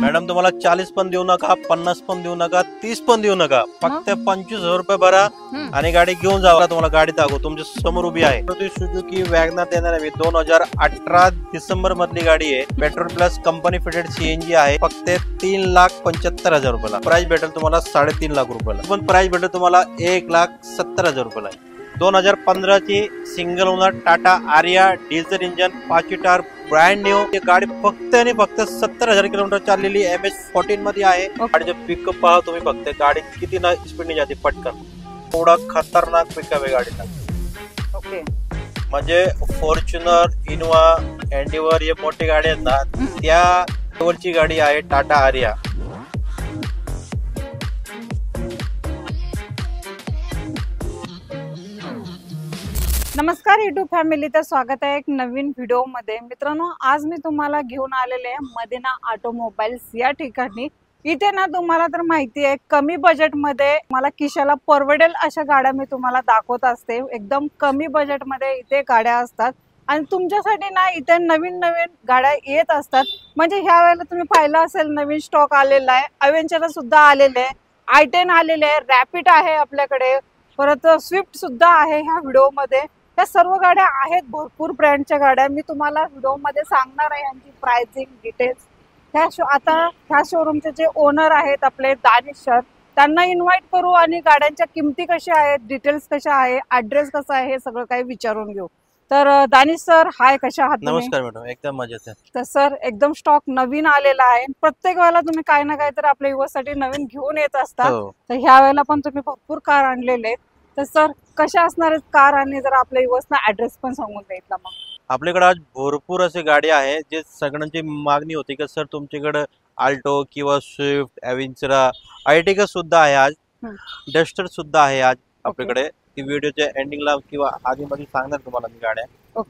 Madam तुम्हाला 40 पण देऊ नका, 50 पण देऊ नका, 30 पण देऊ नका, फक्त 25,000 रुपये भरा आणि गाडी घेऊन जावा. तुम्हाला गाडी दाखवू, तुमच्या समोर उभी आहे. सुझुकी वॅगनर देणार आहे. 2018 डिसेंबर मधली गाडी आहे. Petrol plus company fitted CNG आहे. फक्त 3,75,000 रुपयाला प्राइस भेटेल तुम्हाला. 3.5 लाख रुपयाला पण प्राइस भेटेल तुम्हाला 1,70,000 रुपयाला. 2015 ची single owner Tata Aria diesel engine 5 seater brand new. ही गाडी फक्त आणि फक्त 70,000 किलोमीटर चाललेली MS14 मध्ये आहे. गाडीचं पिकअप पहा तुम्ही, फक्त गाडी किती ना स्पीडने जाते पटकन. थोडा खतरनाक पिकअप आहे गाडीचा. ओके, म्हणजे फॉर्च्युनर, इनोवा, एंडिवर हे मोठी गाडी आहेत ना, त्या लेवलची गाडी आहे टाटा आर्या. नमस्कार युट्यूब फॅमिली, तर स्वागत आहे एक नवीन व्हिडिओ मध्ये. मित्रांनो, आज मी तुम्हाला घेऊन आलेले आहे मदिना ऑटोमोबाईल्स या ठिकाणी. इथे ना तुम्हाला तर माहिती आहे, कमी बजेट मध्ये मला खिशाला परवडेल अशा गाड्या मी तुम्हाला दाखवत असते. एकदम कमी बजेट मध्ये इथे गाड्या असतात आणि तुमच्यासाठी ना इथे नवीन नवीन गाड्या येत असतात. म्हणजे ह्या वेळेला तुम्ही पाहिलं असेल, नवीन स्टॉक आलेला आहे. अवेंचर सुद्धा आलेले आहे, i10 आलेले आहे, रॅपिड आहे आपल्याकडे, परत स्विफ्ट सुद्धा आहे ह्या व्हिडिओ मध्ये. त्या सर्व गाड्या आहेत, भरपूर ब्रँडच्या गाड्या मी तुम्हाला व्हिडिओ मध्ये सांगणार आहे. यांची प्राइसिंग डिटेल्स आता ह्या शोरूमचे जे ओनर आहेत आपले दानिश सर, त्यांना इन्व्हाइट करू आणि गाड्यांच्या किमती कशा आहेत, डिटेल्स कशा आहे, ऍड्रेस कसा आहे, हे सगळं काही विचारून घेऊ. तर दानिश सर, हाय, कशा आहात? नमस्कार मॅडम, एकदम मजेत आहे. तर सर, एकदम स्टॉक नवीन आलेला आहे. प्रत्येक वेळेला तुम्ही काही ना काही तर आपल्या युवासाठी नवीन घेऊन येत असतात. तर ह्या वेळेला पण तुम्ही भरपूर कार आणलेले आहेत. तर सर, कशा असणार आहेत कार, आणि जर आपल्या युवसना ऍड्रेस पण सांगून द्यायचा. मग आपल्याकडे आज भरपूर असे गाडी आहे जे सगळ्यांची मागणी होती की सर तुमच्याकडे आल्टो किंवा स्विफ्ट, अवेंचरा, आर्टिगा सुद्धा आहे, आज डस्टर सुद्धा आहे आज आपल्याकडे. ती व्हिडिओच्या एंडिंगला किंवा आधी मध्ये सांगणार तुम्हाला मी गाड्या.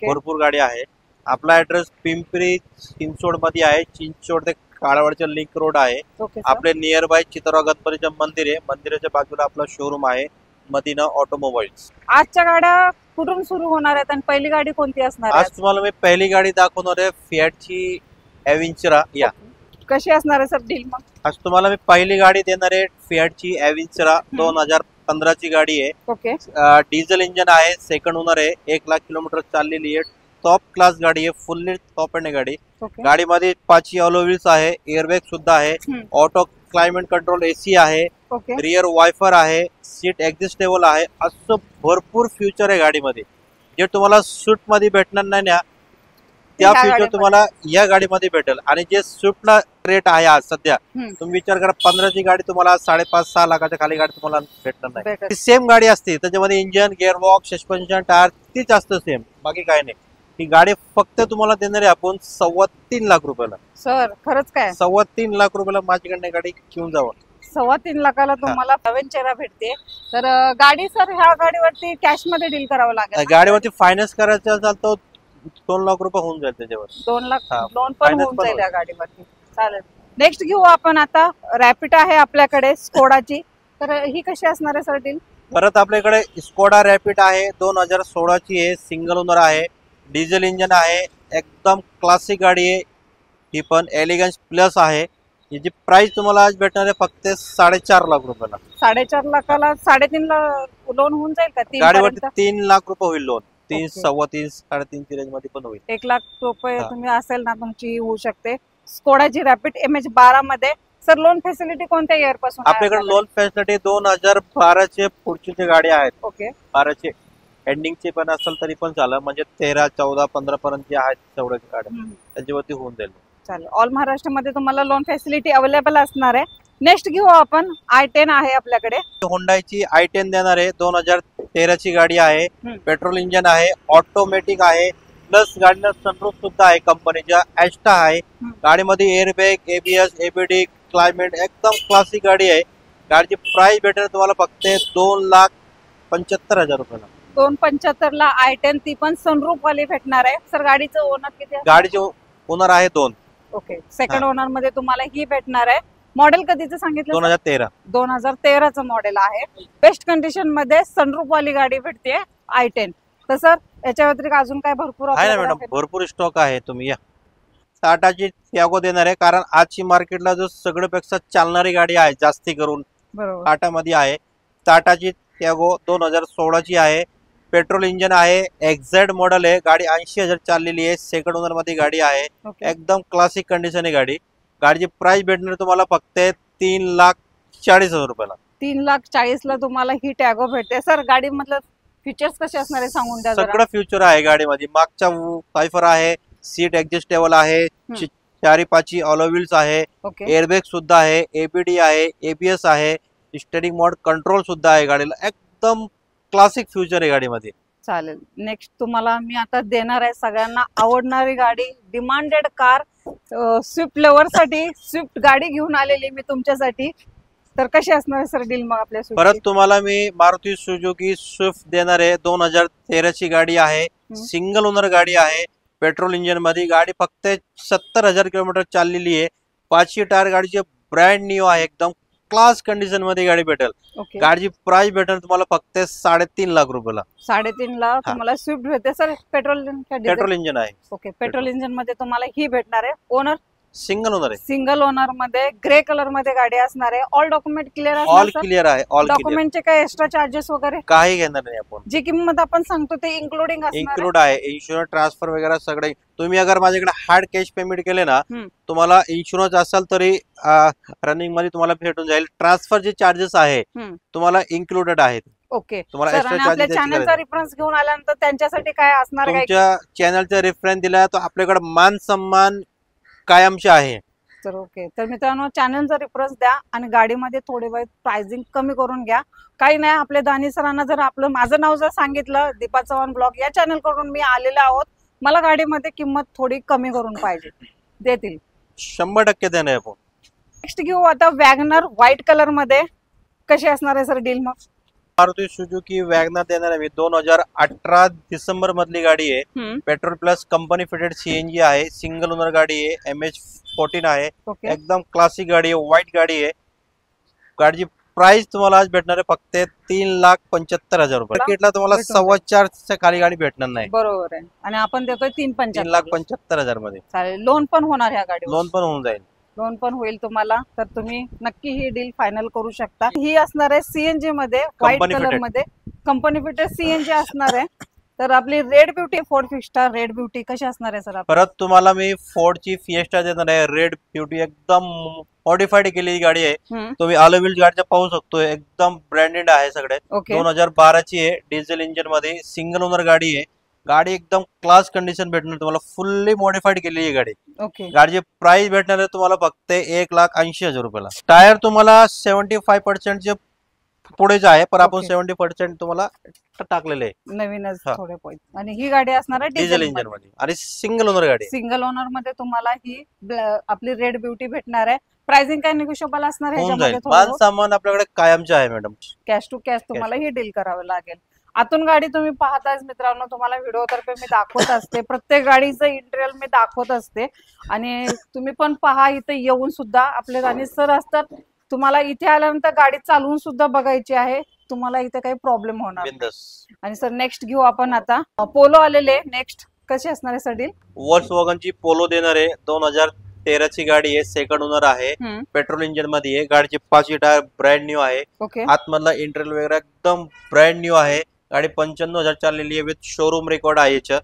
भरपूर गाडी आहे. आपला ऍड्रेस पिंपरी चिंचवड मध्ये आहे. चिंचवड ते काळावडच्या लिंक रोड आहे. आपले नियर बाय चित्रवा गणपतीचं मंदिर आहे. मंदिराच्या बाजूला आपला शोरूम आहे मदिना ऑटोमोबाईल्स. आजच्या गाड्या कुठून सुरू होणार आहेत आणि पहिली गाडी कोणती असणार आहे? आज तुम्हाला मी पहिली गाडी दाखवणार आहे, फिएटची अवेंचरा. या कशी असणार आहे सर डील? मग आज तुम्हाला मी पहिली गाडी देणार आहे, फिएटची अवेंचरा. 2015 ची गाडी आहे. ओके, डिझेल इंजन आहे, सेकंड ओनर आहे, 1 लाख किलोमीटर चाललेली आहे. टॉप क्लास गाडी आहे, फुल्ली टॉप एंड गाडी. गाडीमध्ये 5 अलॉय व्हील्स आहे, एअरबॅग सुद्धा आहे, ऑटो क्लायमेट कंट्रोल एसी आहे, रियर वायफर आहे, सीट ऍडजस्टेबल आहे. असं भरपूर फ्युचर आहे गाडीमध्ये, जे तुम्हाला स्विफ्ट मध्ये भेटणार नाही ना, त्या फ्युचर तुम्हाला या गाडीमध्ये भेटेल. आणि जे स्विफ्टला रेट आहे आज सध्या, तुम्ही विचार करा, 15 ची गाडी तुम्हाला 5.5-6 लाखाच्या खाली गाडी तुम्हाला भेटणार नाही. सेम गाडी असते, त्याच्यामध्ये इंजन, गिअरबॉक्स, सस्पेन्शन, टायर तीच असतं सेम, बाकी काय नाही. ही गाडी फक्त तुम्हाला देणार आहे आपण 3.25 लाख रुपयाला. सर, खरंच काय? 3.25 लाख रुपयाला माझ्याकडे गाडी घेऊन जावं. 3.25 लाखाला तुम्हाला अवेंचरा भेटते. तर गाडी सर, ह्या गाडीवरती कॅश मध्ये डील करावं लागेल? गाडीवरती फायनान्स करायचं असेल तर 2 लाख रुपये होऊन जाईल त्याच्यावर. 2 लाख लोन पण होऊन जाईल या गाडीवरती. चालेल. नेक्स्ट घेऊ आपण आता. रॅपिड आहे आपल्याकडे स्कोडाची. तर ही कशी असणार आहे सर डील? परत आपल्याकडे स्कोडा रॅपिड आहे, 2016 ची आहे, सिंगल ओनर आहे, डिझेल इंजन आहे, एकदम क्लासिक गाडी आहे. ही पण एलिगन्स प्लस आहे. याची प्राइस तुम्हाला आज भेटणार आहे फक्त 4.5 लाख रुपयाला. 4.5 लाखाला 3.5 लाख लोन होऊन जाईल का? गाडीवरती 3 लाख रुपये होईल लोन. 3, 3.25, 3.5 ची रेंज मध्ये पण होईल. 1 लाख रुपये तुम्ही असेल ना तुमची होऊ शकते. स्कोडाची रॅपिड MH12 मध्ये सर लोन फॅसिलिटी कोणत्या इयर पासून? आपल्याकडे लोन फॅसिलिटी 2012 चे पुढची गाडी आहेत. ओके, 12 एंडिंगचे पण असेल तरी पण झालं, म्हणजे 13, 14, 15 पर्यंत जे आहेत तेवढ्या गाड्या त्याच्यावरती होऊन जाईल. चालेल. ऑल महाराष्ट्रामध्ये तुम्हाला लोन फॅसिलिटी अवेलेबल असणार आहे. नेक्स्ट घेऊ आपण. i10 आहे आपल्याकडे. होंडाची i10 देणार आहे. 2013 ची गाडी आहे, पेट्रोल इंजन आहे, ऑटोमॅटिक आहे, प्लस गाडीला सनरूफ सुद्धा आहे, कंपनीच्या ॲस्टा आहे. गाडीमध्ये एअरबॅग, ABS, ABD, क्लायमेट, एकदम क्लासिक गाडी आहे. गाडीची प्राइस भेटेल तुम्हाला फक्त 2,75,000 रुपयाला. 2.75 ला i10, ती पण सनरूफ वाली भेटणार आहे. सर, गाडीचं ओनर किती? गाडीचे ओनर आहे 2. ओके, सेकंड ओनर मध्ये तुम्हाला ही भेटणार आहे. मॉडेल कधीचं सांगितलं? 2013. 2013चं मॉडेल आहे. बेस्ट कंडिशन मध्ये सनरूफ वाली गाडी भेटते i10. तर सर, याच्या व्यतिरिक्त अजून काय भरपूर आहे ना मॅडम? भरपूर स्टॉक आहे, तुम्ही या. टाटाची टियागो देणार आहे, कारण आजची मार्केटला जो सगळ्यापेक्षा चालणारी गाडी आहे जास्ती करून बरोबर. टाटा मध्ये आहे. टाटाची टियागो 2016ची आहे, पेट्रोल इंजन आहे, एक्झॅक्ट मॉडेल आहे, गाडी 80,000 चाललेली आहे, सेकंड ओनर मध्ये गाडी आहे, ओके. एकदम क्लासिक कंडिशन आहे गाडी. गाडीची प्राइस भेटणार तुम्हाला फक्त 3,40,000 रुपयाला. 3,40,000 तुम्हाला ही टॅगो भेटते. सर गाडी मतलब फीचर्स कसे असणार आहे सांगून द्या जरा. सगळं फ्युचर आहे गाडीमध्ये. मागचा वायफर आहे, सीट ऍडजस्टेबल आहे, चारी पाची ऑलो व्हील्स आहे, ओके. एअरबॅग सुद्धा आहे, एबीडी आहे, एबीएस आहे, स्टीअरिंग मोड कंट्रोल सुद्धा आहे गाडीला. एकदम क्लासिक फ्युचर आहे गाडीमध्ये. चालेल. नेक्स्ट तुम्हाला मी आता देणार आहे सगळ्यांना आवडणारी गाडी, डिमांडेड कार, स्विफ्ट लवर साठी स्विफ्ट गाडी घेऊन आलेली मी तुमच्यासाठी. तर कशी असणार आहे सर डील मग आपल्या परत तुम्हाला मी मारुती सुझुकी स्विफ्ट देणार आहे. 2013ची गाडी आहे, सिंगल ओनर गाडी आहे, पेट्रोल इंजन मध्ये गाडी फक्त 70,000 किलोमीटर चाललेली आहे. 5 टायर गाडीचे ब्रँड न्यू आहे, एकदम क्लास कंडिशन मध्ये गाडी भेटेल. ओके. गाडीची प्राइस भेटेल तुम्हाला फक्त 3.5 लाख रुपयाला. 3.5 लाख तुम्हाला स्विफ्ट भेटते सर. पेट्रोल पेट्रोल इंजन आहे. ओके. पेट्रोल इंजन मध्ये तुम्हाला ही भेटणार आहे. ओनर सिंगल ओनर आहे. सिंगल ओनर मध्ये ग्रे कलर मध्ये गाडी असणार आहे. ऑल डॉक्युमेंट क्लिअर ऑल असणार. क्लिअर आहे. All clear. डॉक्युमेंटचे काय एक्स्ट्रा चार्जेस वगैरे काही घेणार नाही आपण. जी किंमत आपण सांगतो ते इन्क्लुडिंग असणार इन्क्लूड आहे. इन्शुरन्स ट्रान्सफर वगैरे सगळे. तुम्ही अगर माझ्याकडे हार्ड कॅश पेमेंट केले ना, तुम्हाला इन्शुरन्स असेल तरी रनिंग मध्ये तुम्हाला भेटून जाईल. ट्रान्सफरचे चार्जेस आहे तुम्हाला इन्क्लुडेड आहेत. ओके. तुम्हाला एक्स्ट्रा आपल्या चार्जेस चॅनलचा रेफरन्स घेऊन आल्यानंतर त्यांच्यासाठी काय असणार? तुमच्या चॅनलचा रेफरन्स दिला तर आपल्याकडे मान सन्मान कायमचे आहे. तर ओके. तर मित्रांनो चॅनलचा रेफरन्स द्या आणि गाडीमध्ये थोडे बहुत प्राइसिंग कमी करून घ्या. काही नाही, आपल्या दानी सरांना जर आपलं माझं नाव जर सांगितलं, दीपा चव्हाण ब्लॉग या चॅनल कडून मी आलेले आहोत, मला गाडीमध्ये किंमत थोडी कमी करून पाहिजे, देतील. 100% देणार आपण. नेक्स्ट घेऊ आता वॅगनर व्हाईट कलर मध्ये. कशी असणार आहे सर डील मग? मारुती सुझुकी वॅगनर देणार आहे मी. 2018 डिसेंबर मधली गाडी आहे. Petrol plus company fitted CNG आहे, सिंगल ओनर गाडी आहे, MH14 आहे, एकदम क्लासिक गाडी आहे, व्हाईट गाडी आहे. गाडीची प्राइस तुम्हाला आज भेटणार आहे फक्त 3,75,000 रुपये. मार्केटला तुम्हाला 4.25 खाली गाडी भेटणार नाही. बरोबर आहे. आणि आपण देतोय 3,75,000 मध्ये. चालेल. लोन पण होणार ह्या गाडी? लोन पण होऊन जाईल. लोन पण होईल तुम्हाला. तर तुम्ही नक्की ही डील फायनल करू शकता. ही असणार आहे सीएनजी मध्ये, व्हाईट कलर मध्ये, कंपनी फिटेड सीएनजी असणार आहे. तर आपली red beauty, Ford fiesta red beauty कशी असणार आहे सर? परत तुम्हाला मी फोर्डची फिएस्टा देणार आहे. रेड ब्युटी एकदम मॉडिफाईड केलेली गाडी आहे. तुम्ही ऑलो व्हील्स गाडीच्या पाहू शकतो, एकदम ब्रँडेड आहे सगळे. 2012ची आहे, डिझेल इंजिन मध्ये, सिंगल ओनर गाडी आहे. गाडी एकदम क्लास कंडिशन भेटणार तुम्हाला, फुल्ली मॉडिफाईड केलेली आहे गाडी. ओके. गाडीची प्राइस भेटणार आहे तुम्हाला फक्त 1,80,000 रुपयाला. टायर तुम्हाला 75% पुढेच आहे, पण आपण 70% तुम्हाला टाकलेले आहे नवीनच थोडे पॉइंट. आणि ही गाडी असणार आहे डिझेल इंजिन मध्ये आणि सिंगल ओनर गाडी. सिंगल ओनर मध्ये तुम्हाला ही आपली रेड ब्युटी भेटणार आहे. प्राइसिंग काय निगोशिएबल असणार आहे? मान सामान आपल्याकडे कायमचे आहे मॅडम. कॅश टू कॅश तुम्हाला ही डील करावी लागेल. आतून गाडी तुम्ही पाहताच मित्रांनो, तुम्हाला व्हिडिओ तर्फे मी दाखवत असते, प्रत्येक गाडीचं इंटेरियर मी दाखवत असते. आणि तुम्ही पण पहा, इथे येऊन सुद्धा आपले राणी सर असतात. तुम्हाला इथे आल्यानंतर गाडी चालवून सुद्धा बघायची आहे, तुम्हाला इथे काही प्रॉब्लेम होणार नाही. आणि सर नेक्स्ट घेऊ आपण आता पोलो आलेले. नेक्स्ट कशी असणार आहे सर डील? वॉल्क्सवॅगनची पोलो देणार आहे. 2013ची गाडी आहे, सेकंड ओनर आहे, पेट्रोल इंजिन मध्ये आहे. गाडीचे 5 टायर ब्रँड न्यू आहे. आतमधला इंटेरियर वगैरे एकदम ब्रँड न्यू आहे. गाडी 95,000 चाललेली आहे, विथ शोरूम रेकॉर्ड आहे याच्या.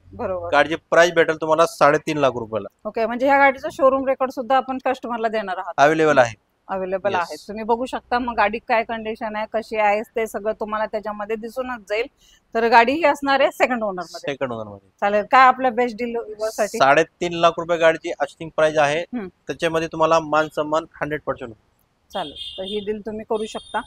गाडीची प्राइस भेटेल तुम्हाला 3.5 लाख रुपयाला. ओके. म्हणजे ह्या गाडीचा शोरूम रेकॉर्ड सुद्धा आपण कस्टमरला देणार आहात? अवेलेबल आहे. अवेलेबल आहे. तुम्ही बघू शकता. मग गाडी काय कंडिशन आहे, कशी आहे, ते सगळं तुम्हाला त्याच्यामध्ये दिसूनच जाईल. तर गाडी ही असणार आहे सेकंड ओनर मध्ये. सेकंड ओनर मध्ये. चालेल. काय आपल्या बेस्ट डील साठी? 3.5 लाख रुपये गाडीची आस्टिंग प्राइस आहे. त्याच्यामध्ये तुम्हाला मान सन्मान 100%. चालेल. तर ही डील तुम्ही करू शकता.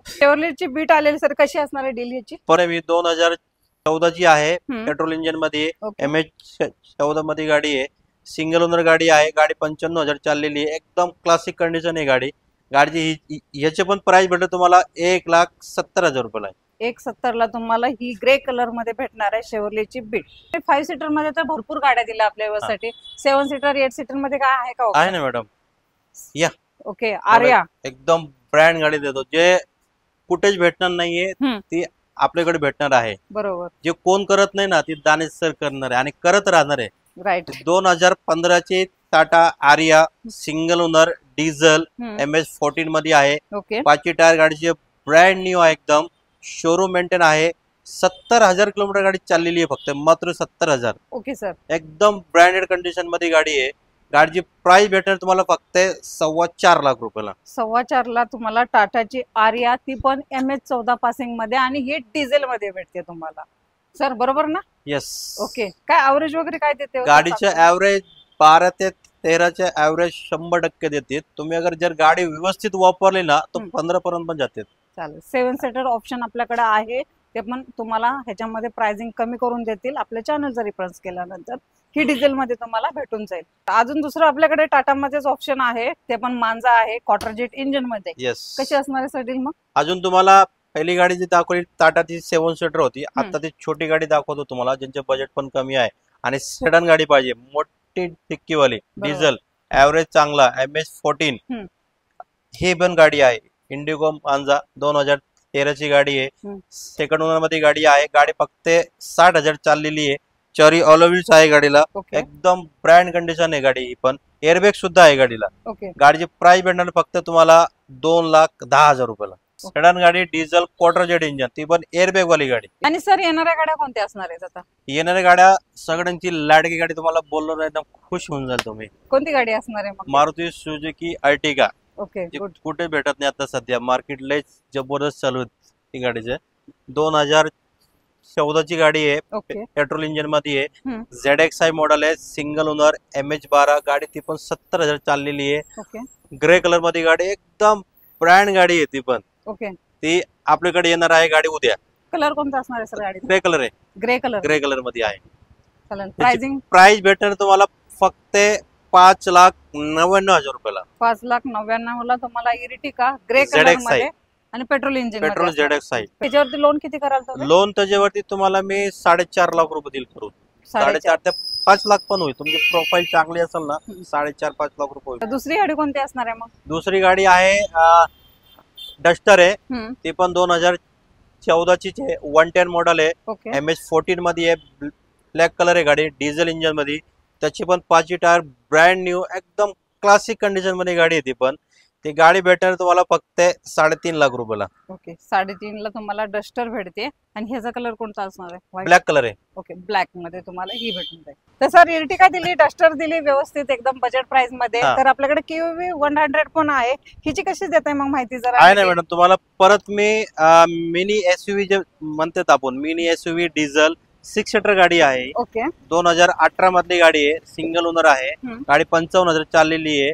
शेवरलेटची बीट आलेली सर, कशी असणार आहे डील ह्याची? 2014ची आहे, पेट्रोल इंजिन मध्ये, MH14 मध्ये गाडी आहे, सिंगल ओनर गाडी आहे. गाडी 95,000 चाललेली आहे, एकदम क्लासिक कंडिशन आहे गाडी. गाडीची ह्याचे पण प्राइस भेटेल तुम्हाला 1,70,000 रुपयाला. 1,70,000 ला तुम्हाला ही ग्रे कलर मध्ये भेटणार आहे शेवरलेटची बीट. 5 सीटर मध्ये तर भरपूर गाड्या दिल्या आपल्या व्यवस्थेसाठी. 7 सीटर 8 सीटर मध्ये काय आहे का? आहे ना मॅडम. या. ओके. आर्या एकदम ब्रँड गाडी देतो, जे कुठेच भेटणार नाहीये ती आपल्याकडे भेटणार आहे. बरोबर. जे कोण करत नाही ना, ती दानेश सर करणार आहे आणि करत राहणार आहे. राईट. 2015 ची टाटा आरिया सिंगल ओनर डिझेल MS14 मध्ये आहे. ओके. 5 टायर गाडीची ब्रँड न्यू आहे, एकदम शोरूम मेंटेन आहे. 70,000 किलोमीटर गाडी चाललेली आहे, फक्त मात्र 70,000. Okay sir. एकदम ब्रँडेड कंडिशन मध्ये गाडी आहे. गाडीची प्राइस भेटेल तुम्हाला फक्त 4.25 लाख रुपयाला. 4.25 ला तुम्हाला टाटाची आरिया, ती पण MS14 पासिंग मध्ये, आणि ही डिझेल मध्ये भेटते तुम्हाला सर, बरोबर ना? येस. ओके. काय ॲव्हरेज वगैरे काय देते गाडीचे ॲव्हरेज 12 ते 13चे ॲव्हरेज 100% देते. तुम्ही अगर जर गाडी व्यवस्थित वापरली ना तर 15 पर्यंत पण जाते. चालेल. 7 सीटर ऑप्शन आपल्याकडे आहे, ते पण तुम्हाला ह्याच्यामध्ये प्राइसिंग कमी करून देतील आपल्या चॅनलचा रेफरन्स केल्यानंतर. ही डिझेल मध्ये तुम्हाला भेटून जाईल. अजून दुसरं आपल्याकडे टाटा मध्येच ऑप्शन आहे, ते पण मांजा आहे क्वार्टर जेट इंजिन मध्ये. येस. कशी असणार आहे सर डील मग? अजून तुम्हाला पहिली गाडी जी दाखवली टाटाची 7 सीटर होती, आता ती छोटी गाडी दाखवतो तुम्हाला, ज्यांचे बजेट पण कमी आहे आणि सेडन गाडी पाहिजे, मोठी डिक्कीवाली डिझेल, ॲव्हरेज चांगला, MS14. ही पण गाडी आहे, इंडिगो मांजा 2013 ची गाडी आहे. सेकंड ओनर मध्ये गाडी आहे. गाडी फक्त 60,000 चाललेली आहे. चरी ऑलोव्हिल्स आहे गाडीला. एकदम ब्रँड कंडिशन आहे गाडी. ही पण एअरबॅग सुद्धा आहे गाडीला. गाडीची प्राइस भेटणार फक्त तुम्हाला 2,10,000 रुपयाला. सेडन गाडी, डिझेल, क्वार्टर जेट इंजिन, ती पण एअरबॅग वाली गाडी. आणि सर येणाऱ्या गाड्या कोणत्या असणार आहेत आता? येणाऱ्या गाड्या सगळ्यांची लाडकी गाडी, तुम्हाला बोललो ना एकदम खुश होऊन जाल तुम्ही. कोणती गाडी असणार आहे मग? Maruti Suzuki Ertiga. ओके. कुठे भेटत नाही आता सध्या, मार्केट लय जबरदस्त चालू आहे गाडीचे. 2014 ची गाडी आहे, पेट्रोल इंजिन मध्ये आहे. ZXi मॉडेल आहे, सिंगल ओनर, MH12 गाडी, ती पण 70,000 चाललेली आहे. ग्रे कलर मध्ये गाडी, एकदम ब्रँड गाडी आहे ती पण. ओके. ती आपल्याकडे येणार आहे गाडी उद्या. कलर कोणता असणार आहे सर गाडी? ग्रे कलर आहे. ग्रे कलर मध्ये आहे. चालेल. प्राइसिंग? प्राइस भेटणार तुम्हाला फक्त 5,99,000 रुपयाला. 5,99,000 ला तुम्हाला इरिटिका ग्रे कलर मध्ये आणि पेट्रोल इंजिन मध्ये. Petrol ZXi. त्याच्यावरती लोन किती कराल तुम्ही? लोन त्याच्यावरती तुम्हाला मी 4.5 लाख रुपये देईल करून. 4.5 ते 5 लाख पण होईल. तुमची प्रोफाईल चांगली असेल ना, 4.5-5 लाख रुपये होईल. दुसरी गाडी कोणती असणार आहे मग? दुसरी गाडी आहे डस्टर आहे, ती पण 2014 ची 110 मॉडेल आहे. MS14 मध्ये आहे, ब्लॅक कलर आहे गाडी, डिझेल इंजिन मध्ये. त्याची पण 5 टायर ब्रँड न्यू, एकदम क्लासिक कंडिशन मध्ये गाडी आहे ती पण. ती गाडी भेटणार तुम्हाला फक्त 3.5 लाख रुपयाला. ओके. 3.5 ला तुम्हाला डस्टर भेटते. आणि ह्याचा कलर कोणता असणार आहे? ब्लॅक कलर आहे. ओके. ब्लॅक मध्ये तुम्हाला ही भेटून जाईल. तर सर इर्टिका दिली, डस्टर दिली व्यवस्थित एकदम बजेट प्राइस मध्ये. तर आपल्याकडे QV 100 पण आहे, हिची कशी देताय मग माहिती जरा? आहे ना मॅडम, तुम्हाला परत मी मिनी SUV जे म्हणतात आपण, मिनी SUV डिझेल 6 सीटर गाडी आहे. ओके. 2018 मधली गाडी आहे, सिंगल ओनर आहे. गाडी 55,000 चाललेली आहे,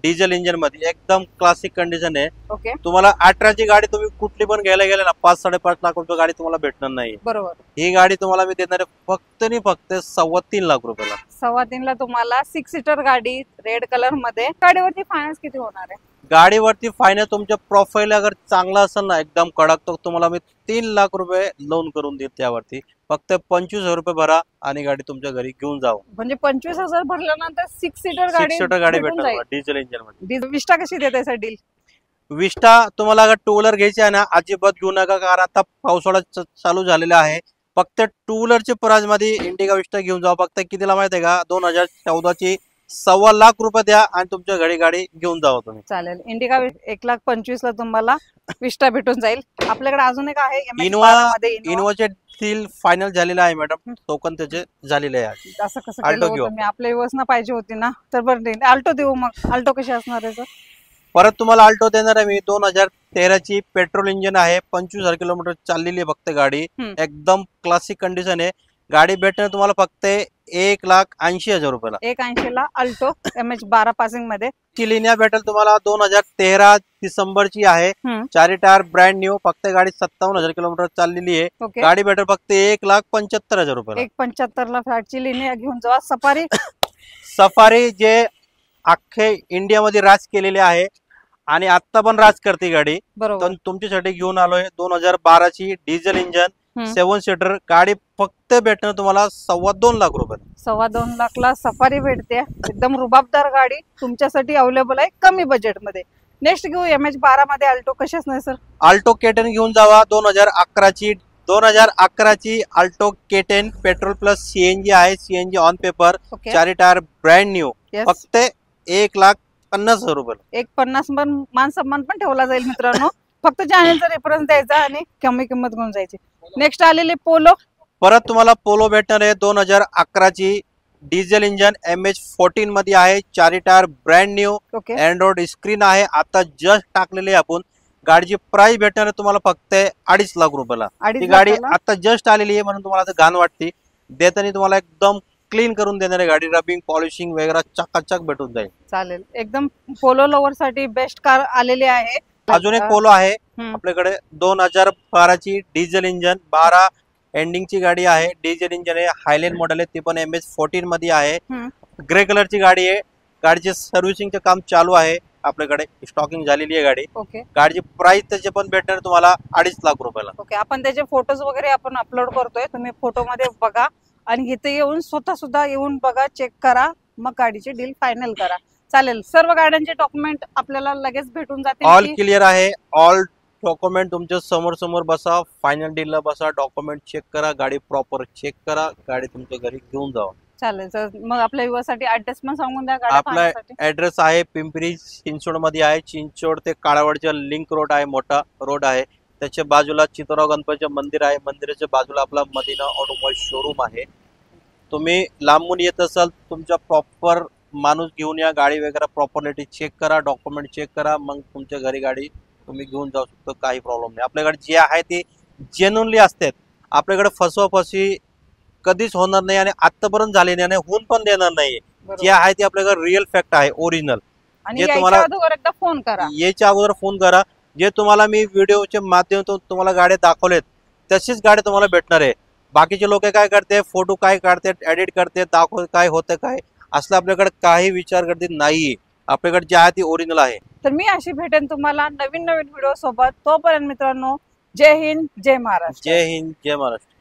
डिझेल इंजिन मध्ये, एकदम क्लासिक कंडिशन आहे. ओके. तुम्हाला 18 ची गाडी तुम्ही कुठली पण घ्यायला गेले ना, 5-5.5 लाख रुपये गाडी तुम्हाला भेटणार नाही. बरोबर. ही गाडी तुम्हाला मी देणार आहे फक्त 3.25 लाख रुपयाला. 3.25 ला तुम्हाला 6 सीटर गाडी रेड कलर मध्ये. गाडीवरती फायनान्स किती होणार आहे? गाडीवरती फायनान्स तुमच्या प्रोफाईल अगर चांगला असेल ना, एकदम कडक, तर तुम्हाला मी 3 लाख रुपये लोन करून देईल. त्यावरती फक्त 25,000 रुपये भरा आणि गाडी तुमच्या घरी घेऊन जावं. म्हणजे 25,000 भरल्यानंतर 6 सीटर गाडी भेटणार डिझेल इंजिन मध्ये. विस्टा कशी देताय सर डील? विस्टा तुम्हाला अगर टू व्हीलर घ्यायची आहे ना, अजिबात घेऊ नका, कारण आता पावसाळा चालू झालेला आहे. फक्त टू व्हीलरच्या प्राइस मध्ये इंडिका विस्टा घेऊन जावा. फक्त कितीला माहिती आहे का? 2014 ची 1.25 लाख रुपये द्या आणि तुमच्या घरी गाडी घेऊन जावा तुम्ही. चालेल. इंडिका 1,25,000 ला तुम्हाला विस्टा भेटून जाईल. आपल्याकडे अजून एक आहे इनोवाचे डील फायनल झालेला आहे मॅडम, टोकन त्याचे झालेले आहे. असं कसं केलं होतं? मी आपल्या व्यवस्था पाहिजे होती ना, तर बरं आल्टो देऊ मग. आल्टो कशी असणार आहे सर? परत तुम्हाला आल्टो देणार आहे मी. 2013 ची पेट्रोल इंजिन आहे, 25,000 किलोमीटर चाललेली आहे फक्त गाडी. एकदम क्लासिक कंडिशन आहे. गाडी भेटणार तुम्हाला फक्त 1,80,000 रुपयाला. 1,80,000 ला आल्टो MH12 पासिंग मध्ये. चिलिनिया भेटेल तुम्हाला, 2013 डिसेंबर ची आहे, 4 टायर ब्रँड न्यू. फक्त गाडी 57,000 किलोमीटर चाललेली आहे. गाडी भेटेल फक्त 1,75,000 रुपयाला. 1,75,000 ला फ्लॅट चिलिनिया घेऊन जावा. सफारी जे अख्खे इंडियामध्ये राज केलेले आहे आणि आता पण राज करते गाडी. तुमच्यासाठी घेऊन आलोय. 2012 ची डिझेल इंजिन 7 सीटर गाडी फक्त भेटणार तुम्हाला 2.25 लाख रुपये. 2.25 लाख ला सफारी भेटते. एकदम रुबाबदार गाडी तुमच्यासाठी अवेलेबल आहे कमी बजेट मध्ये. नेक्स्ट घेऊ MH12 मध्ये आल्टो. कशी असणार सर? आल्टो केटन घेऊन जावा. 2011 ची 2011 ची Alto K10 petrol plus CNG आहे, सीएनजी ऑन पेपर, ओके चारी टायर ब्रँड न्यू, Yes. फक्त 1,50,000 रुपये. एक 50 मान सन्मान पण ठेवला जाईल मित्रांनो. फक्त चॅनलचा रेफरन्स द्यायचा आणि कमी किंमत घेऊन जायची. नेक्स्ट आलेली पोलो. परत तुम्हाला पोलो भेटणार आहे 2011 ची डिझेल इंजन MH14 मध्ये आहे, चारी tyre brand new, okay Android screen आहे, आता जस्ट टाकलेली आहे आपण. गाडीची प्राइस भेटणार आहे तुम्हाला फक्त 2.5 लाख रुपयाला. ती गाडी आता जस्ट आलेली आहे म्हणून तुम्हाला आता घाण वाटते, देताना तुम्हाला एकदम क्लीन करून देणार आहे गाडी. रबिंग पॉलिशिंग वगैरे चकाचक भेटून जाईल. चालेल. एकदम पोलो लवर साठी बेस्ट कार आलेली आहे. अजून एक पोलो आहे आपल्याकडे 2012 ची डिझेल इंजन, 12 एंडिंग ची गाडी आहे, डिझेल इंजन आहे, हायलँड मॉडेल आहे, ती पण MH14 मध्ये आहे, ग्रे कलर ची गाडी आहे. गाडीचे सर्व्हिसिंगचे काम चालू आहे, आपल्याकडे स्टॉकिंग झालेली आहे गाडी. ओके गाडीची प्राइस त्याचे पण भेटणार तुम्हाला 2.5 लाख रुपयाला. ओके आपण त्याचे फोटोज वगैरे आपण अपलोड करतोय, तुम्ही फोटो मध्ये बघा आणि इथे येऊन स्वतः सुद्धा येऊन बघा, चेक करा, मग गाडीची डील फायनल करा. चालेल. सर्व गाड्यांचे डॉक्युमेंट आपल्याला लगेच भेटून जातील. ऑल क्लिअर आहे, ऑल डॉक्युमेंट तुमच्या समोर समोर बसा, फायनल डीलला बसा, डॉक्युमेंट चेक करा, गाडी प्रॉपर चेक करा, गाडी तुमच्या घरी घेऊन जावा. चालेल. तर मग आपल्या युवासाठी ऍड्रेस पण सांगून द्या. गाडी आपला पाहण्यासाठी ऍड्रेस आहे पिंपरी चिंचवड मध्ये आहे. चिंचवड ते काळावडच्या लिंक रोड आहे, मोठा रोड आहे. त्याच्या बाजूला चितोराव गणपतीचे मंदिर आहे, मंदिराच्या बाजूला आपला मदिना ऑटोमोबाईल शोरूम आहे. तुम्ही लांबून येत असाल, तुमच्या प्रॉपर माणूस घेऊन या, गाडी वगैरे प्रॉपर्लिटी चेक करा, डॉक्युमेंट चेक करा, मग तुमच्या घरी गाडी तुम्ही घेऊन जाऊ शकतो, काही प्रॉब्लेम नाही. आपल्याकडे जे आहे ते जेन्युनली असतात. आपल्याकडे फसवाफसवी कधीच होणार नाही आणि आतापर्यंत झाले नाही आणि होऊन पण देणार नाही. जे आहे ते आपल्याकडे रिअल फॅक्ट आहे, ओरिजिनल. आणि जे याच्या तुम्हाला अगोदर एकदा फोन करा. याच्या अगोदर फोन करा. जे तुम्हाला मी व्हिडिओच्या माध्यमातून तुम्हाला गाड्या दाखवलेत तशीच गाडी तुम्हाला भेटणार आहे. बाकीचे लोक काय करते, फोटो काय काढते, एडिट करते, दाखवते, काय होतं काय असलं आपल्याकडे काही विचार करते नाही. आपल्याकडे जे आहे ती ओरिजिनल आहे. तर मी अशी भेटेन तुम्हाला नवीन नवीन व्हिडिओ सोबत. तोपर्यंत मित्रांनो, जय हिंद, जय महाराष्ट्र. जय हिंद, जय महाराष्ट्र.